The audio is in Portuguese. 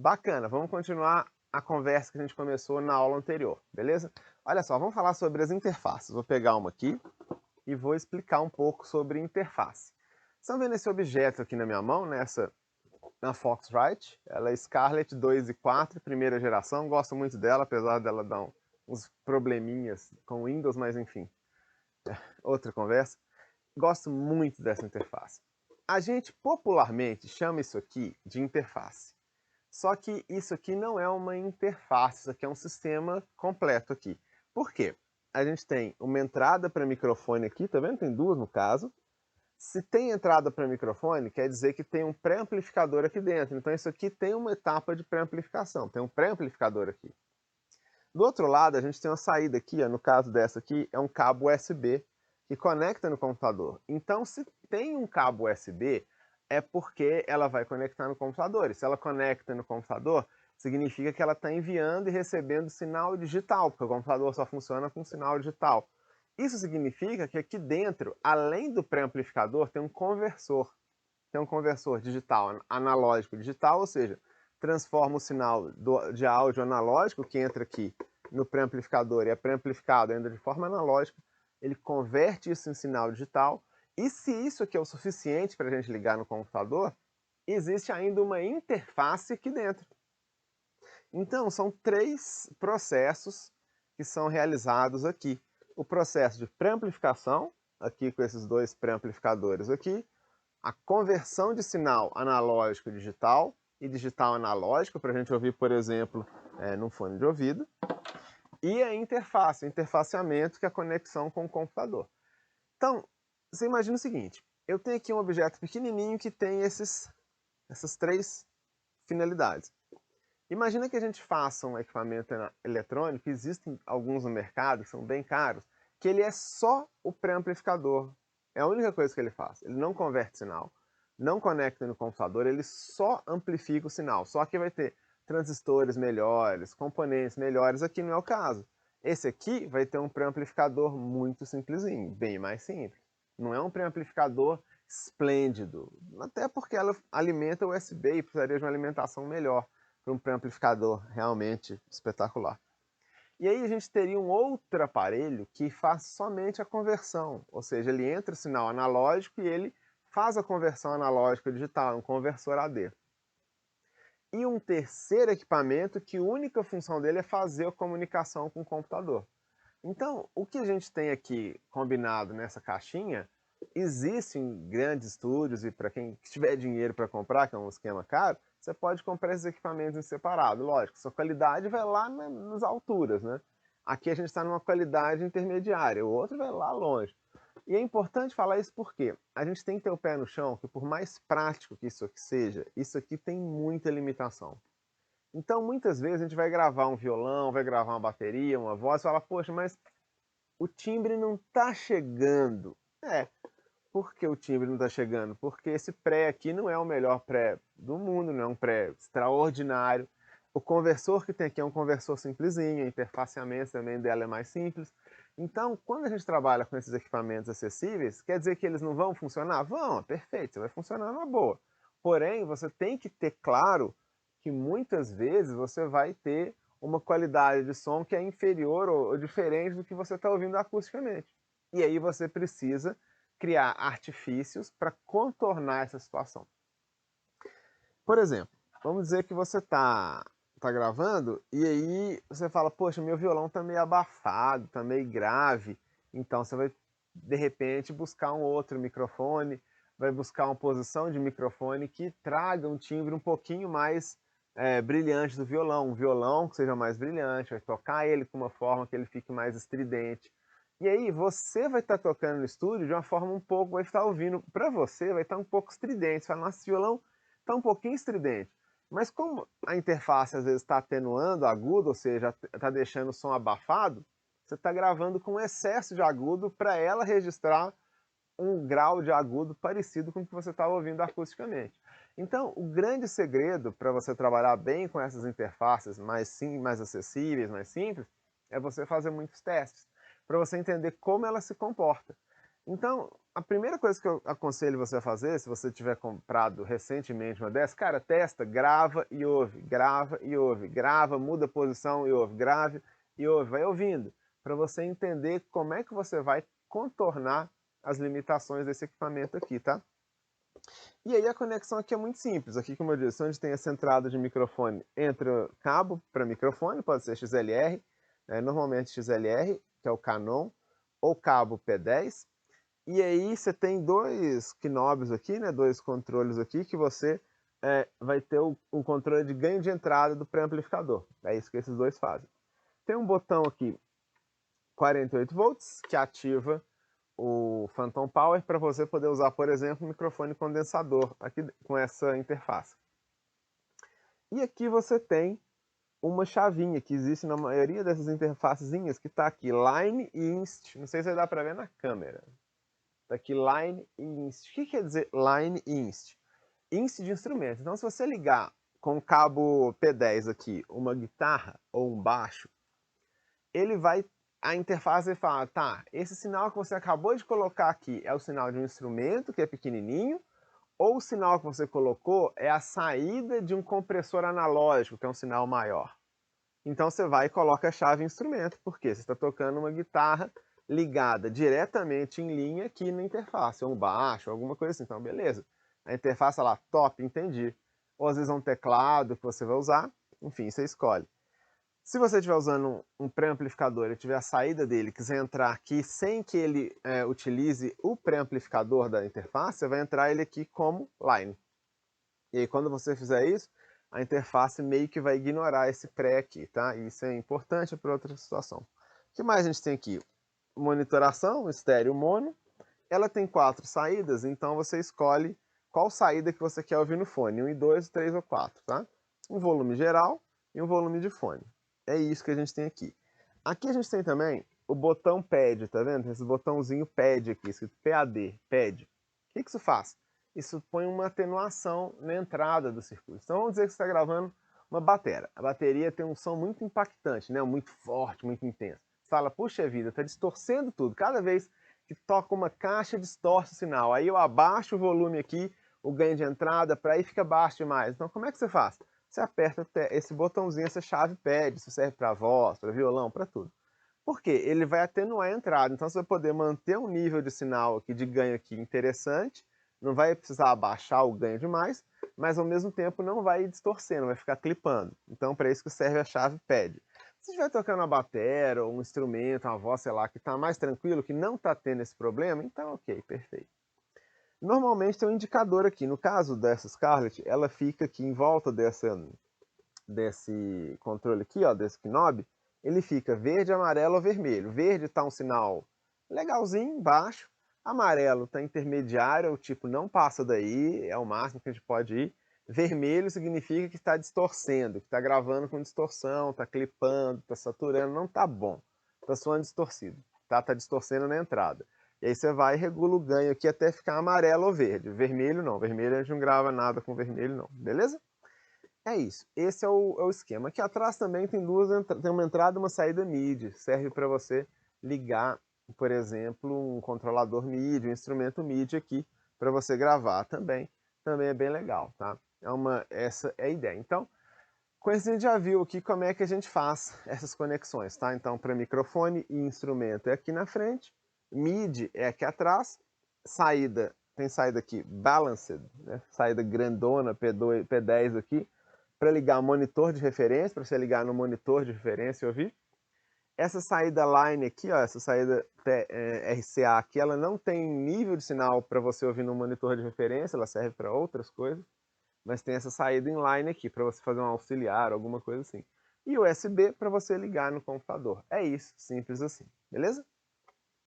Bacana, vamos continuar a conversa que a gente começou na aula anterior, beleza? Olha só, vamos falar sobre as interfaces. Vou pegar uma aqui e vou explicar um pouco sobre interface. Estão vendo esse objeto aqui na minha mão, na Foxrite? Ela é Scarlett 2 e 4, primeira geração. Gosto muito dela, apesar dela dar uns probleminhas com Windows, mas enfim, outra conversa. Gosto muito dessa interface. A gente popularmente chama isso aqui de interface. Só que isso aqui não é uma interface, isso aqui é um sistema completo aqui. Por quê? A gente tem uma entrada para microfone aqui, tá vendo? Tem duas no caso. Se tem entrada para microfone, quer dizer que tem um pré-amplificador aqui dentro. Então isso aqui tem uma etapa de pré-amplificação, tem um pré-amplificador aqui. Do outro lado, a gente tem uma saída aqui, ó, no caso dessa aqui, é um cabo USB que conecta no computador. Então, se tem um cabo USB, é porque ela vai conectar no computador. E se ela conecta no computador, significa que ela está enviando e recebendo sinal digital, porque o computador só funciona com sinal digital. Isso significa que aqui dentro, além do pré-amplificador, tem um conversor. Tem um conversor digital, analógico digital, ou seja, transforma o sinal de áudio analógico que entra aqui no pré-amplificador e é pré-amplificado ainda de forma analógica, ele converte isso em sinal digital, e se isso aqui é o suficiente para a gente ligar no computador, existe ainda uma interface aqui dentro. Então, são três processos que são realizados aqui. O processo de pré-amplificação, aqui com esses dois pré-amplificadores aqui, a conversão de sinal analógico digital e digital analógico, para a gente ouvir, por exemplo, num fone de ouvido, e a interface, o interfaceamento, que é a conexão com o computador. Então, você imagina o seguinte, eu tenho aqui um objeto pequenininho que tem essas três finalidades. Imagina que a gente faça um equipamento eletrônico, existem alguns no mercado que são bem caros, que ele é só o pré-amplificador. É a única coisa que ele faz. Ele não converte sinal, não conecta no computador, ele só amplifica o sinal. Só que vai ter transistores melhores, componentes melhores, aqui não é o caso. Esse aqui vai ter um pré-amplificador muito simplesinho, bem mais simples. Não é um pré-amplificador esplêndido, até porque ela alimenta o USB e precisaria de uma alimentação melhor para um pré-amplificador realmente espetacular. E aí a gente teria um outro aparelho que faz somente a conversão, ou seja, ele entra o sinal analógico e ele faz a conversão analógica digital, um conversor AD. E um terceiro equipamento que a única função dele é fazer a comunicação com o computador. Então, o que a gente tem aqui combinado nessa caixinha, existem grandes estúdios e para quem tiver dinheiro para comprar, que é um esquema caro, você pode comprar esses equipamentos em separado. Lógico, sua qualidade vai lá nas alturas, né? Aqui a gente está numa qualidade intermediária, o outro vai lá longe. E é importante falar isso porque a gente tem que ter o pé no chão, que por mais prático que isso aqui seja, isso aqui tem muita limitação. Então, muitas vezes a gente vai gravar um violão, vai gravar uma bateria, uma voz, e fala, poxa, mas o timbre não está chegando. Por que o timbre não está chegando? Porque esse pré aqui não é o melhor pré do mundo, não é um pré extraordinário. O conversor que tem aqui é um conversor simplesinho, o interfaceamento também dela é mais simples. Então, quando a gente trabalha com esses equipamentos acessíveis, quer dizer que eles não vão funcionar? Vão, perfeito, vai funcionar numa boa. Porém, você tem que ter claro que muitas vezes você vai ter uma qualidade de som que é inferior ou diferente do que você está ouvindo acusticamente. E aí você precisa criar artifícios para contornar essa situação. Por exemplo, vamos dizer que você tá gravando e aí você fala, poxa, meu violão está meio abafado, está meio grave, então você vai, de repente, buscar um outro microfone, vai buscar uma posição de microfone que traga um timbre um pouquinho mais brilhante do violão, um violão que seja mais brilhante, vai tocar ele com uma forma que ele fique mais estridente. E aí você vai estar tocando no estúdio de uma forma um pouco, vai estar ouvindo, para você vai estar um pouco estridente, você fala, nossa, esse violão está um pouquinho estridente. Mas como a interface às vezes está atenuando agudo, ou seja, está deixando o som abafado, você está gravando com excesso de agudo para ela registrar um grau de agudo parecido com o que você estava ouvindo acusticamente. Então, o grande segredo para você trabalhar bem com essas interfaces mais acessíveis, mais simples, é você fazer muitos testes, para você entender como ela se comporta. Então, a primeira coisa que eu aconselho você a fazer, se você tiver comprado recentemente uma dessas, cara, testa, grava e ouve, grava e ouve, grava, muda a posição e ouve, grave e ouve, vai ouvindo, para você entender como é que você vai contornar as limitações desse equipamento aqui, tá? E aí a conexão aqui é muito simples, aqui como eu disse, onde tem essa entrada de microfone, entra cabo para microfone, pode ser XLR, normalmente XLR, que é o Canon, ou cabo P10, e aí você tem dois knobs aqui, né, dois controles aqui, que você vai ter um controle de ganho de entrada do pré-amplificador. É isso que esses dois fazem. Tem um botão aqui, 48 volts, que ativa o Phantom Power para você poder usar, por exemplo, o microfone condensador aqui com essa interface. E aqui você tem uma chavinha que existe na maioria dessas interfacezinhas, que está aqui, Line e Inst. Não sei se dá para ver na câmera. Está aqui Line e Inst. O que quer dizer Line e Inst? Inst de instrumento. Então, se você ligar com o cabo P10 aqui uma guitarra ou um baixo, ele vai, a interface vai falar, tá, esse sinal que você acabou de colocar aqui é o sinal de um instrumento que é pequenininho, ou o sinal que você colocou é a saída de um compressor analógico, que é um sinal maior. Então você vai e coloca a chave instrumento, porque você está tocando uma guitarra ligada diretamente em linha aqui na interface, ou um baixo, alguma coisa assim. Então, beleza. A interface lá, top, entendi. Ou às vezes é um teclado que você vai usar, enfim, você escolhe. Se você estiver usando um pré-amplificador e tiver a saída dele, quiser entrar aqui sem que ele utilize o pré-amplificador da interface, você vai entrar ele aqui como line. E aí quando você fizer isso, a interface meio que vai ignorar esse pré aqui, tá? E isso é importante para outra situação. O que mais a gente tem aqui? Monitoração, estéreo mono. Ela tem 4 saídas, então você escolhe qual saída que você quer ouvir no fone. 1 e 2, 3 ou 4, tá? Um volume geral e um volume de fone. É isso que a gente tem aqui. Aqui a gente tem também o botão pad, tá vendo? Tem esse botãozinho pad aqui, escrito PAD, pad. O que isso faz? Isso põe uma atenuação na entrada do circuito. Então vamos dizer que você está gravando uma bateria. A bateria tem um som muito impactante, né? Muito forte, muito intenso. Você fala, puxa vida, está distorcendo tudo. Cada vez que toca uma caixa, distorce o sinal. Aí eu abaixo o volume aqui, o ganho de entrada, para aí fica baixo demais. Então como é que você faz? Você aperta esse botãozinho, essa chave pad, isso serve para voz, para violão, para tudo. Por quê? Ele vai atenuar a entrada, então você vai poder manter um nível de sinal aqui, de ganho aqui interessante, não vai precisar abaixar o ganho demais, mas ao mesmo tempo não vai distorcendo, vai ficar clipando. Então para isso que serve a chave pad. Se estiver tocando uma bateria, ou um instrumento, uma voz, sei lá, que está mais tranquilo, que não está tendo esse problema, então ok, perfeito. Normalmente tem um indicador aqui. No caso dessa Scarlett, ela fica aqui em volta desse controle aqui, ó, desse knob, ele fica verde, amarelo ou vermelho. Verde está um sinal legalzinho, baixo. Amarelo está intermediário, o tipo não passa daí, é o máximo que a gente pode ir. Vermelho significa que está distorcendo, que está gravando com distorção, está clipando, está saturando, não está bom. Está soando distorcido, tá? Está distorcendo na entrada. E aí você vai e regula o ganho aqui até ficar amarelo ou verde. Vermelho não, vermelho a gente não grava nada com vermelho não, beleza? É isso, esse é o esquema. Aqui atrás também tem tem uma entrada e uma saída MIDI. Serve para você ligar, por exemplo, um controlador MIDI, um instrumento MIDI aqui para você gravar também. Também é bem legal, tá? Essa é a ideia. Então, com isso a gente já viu aqui como é que a gente faz essas conexões, tá? Então, para microfone e instrumento é aqui na frente, MIDI é aqui atrás, saída, tem saída aqui balanced, né? Saída grandona, P10 aqui, para ligar monitor de referência, para você ligar no monitor de referência e ouvir. Essa saída line aqui, ó, essa saída RCA aqui, ela não tem nível de sinal para você ouvir no monitor de referência, ela serve para outras coisas, mas tem essa saída inline aqui para você fazer um auxiliar, alguma coisa assim. E USB para você ligar no computador. É isso, simples assim, beleza?